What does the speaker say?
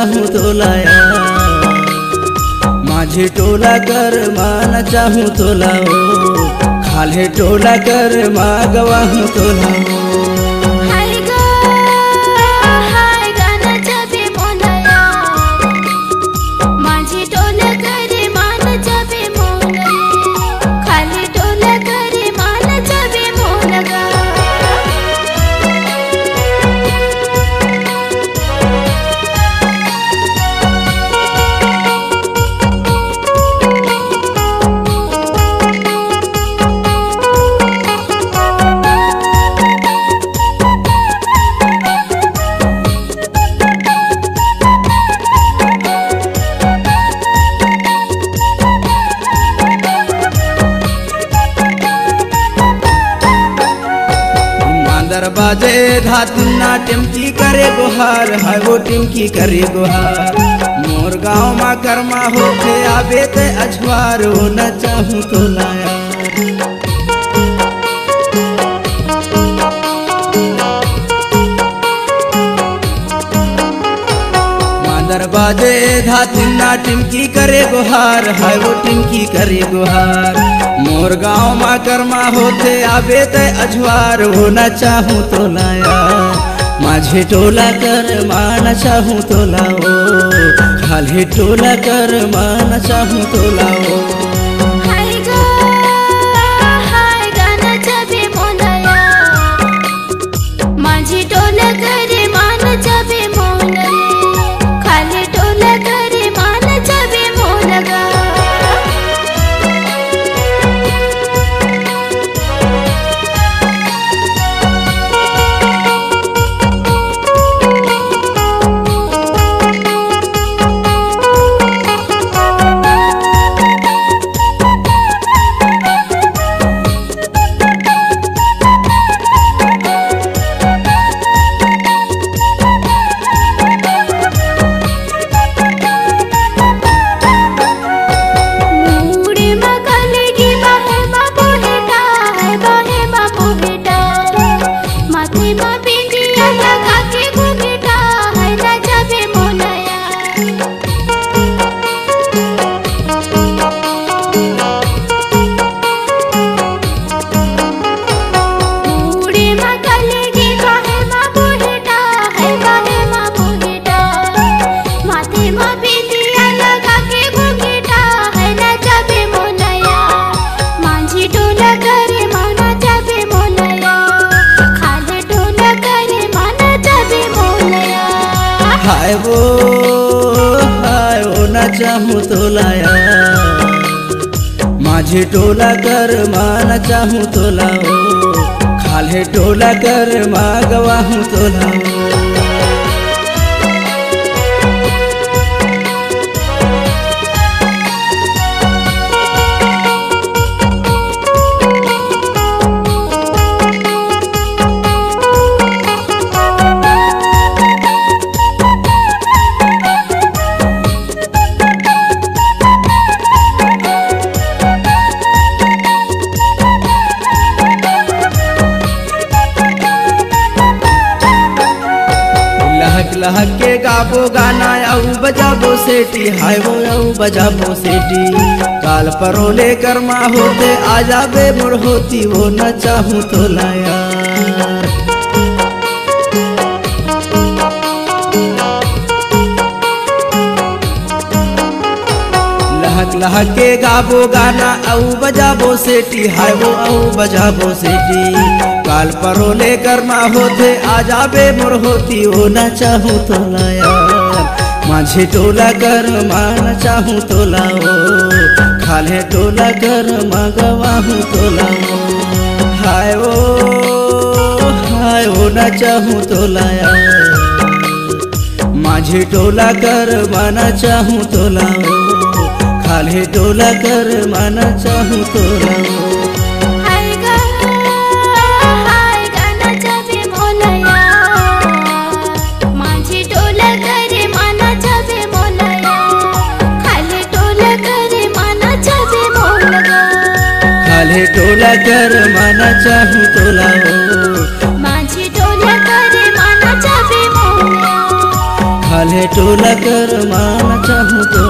चाहूँ तो लाया, माझे टोला कर मान चाहूँ तो लाओ, खाले टोला कर मागवा हूँ तो लाओ। बाजे धातुना टिमकी करे गुहार, हाय वो टिमकी करे गुहार। मोर गाँव मा कर्मा होके आबे ते अजवार, हो न चाहूँ तो लाया। मांदर बाजे धातुना टिमकी करे गुहार, हाय वो टिमकी करे गुहार। मोर गाँव मा कर्मा होते आबे ते अजवार, हो न चाहूँ तो लाया। माझे टोला कर मान चाहूँ तो लाओ, खाली टोला कर मान चाहूँ तो लाओ। हाय वो न चाहूँ तो लाया, माझे टोला कर मान चाहूँ तो लाओ, खाले टोला कर मागवा हूँ तो लाओ। लहक के गाबो गाना आऊ बजाबो सेठी, हाय वो आऊ बजाबो सेठी। काल परोले कर्मा होते आ जाबे मुड़ होती, वो न चाहूँ तो लाया। लहक के गाबो गाना आऊ बजाबो सेठी, हाय वो आऊ बजाबो सेठी। काल परोले कर्मा होते आ जाबे मुड़ होती, हो न चाहूँ तो लाया। माझे टोला कर मान चाहूँ तो लाओ, खाले टोला कर मागवा हूँ तो लाओ। हाय वो न चाहूँ तो लाया, माझे टोला कर मान चाहूँ तो लाओ, खाले टोला कर मान चाहूँ तो लाओ। खाले टोला कर माना चाहूँ तो लाओ, माझे टोला कर माना चाहे मोला। खाले मैं टोला कर मान चाहूँ तो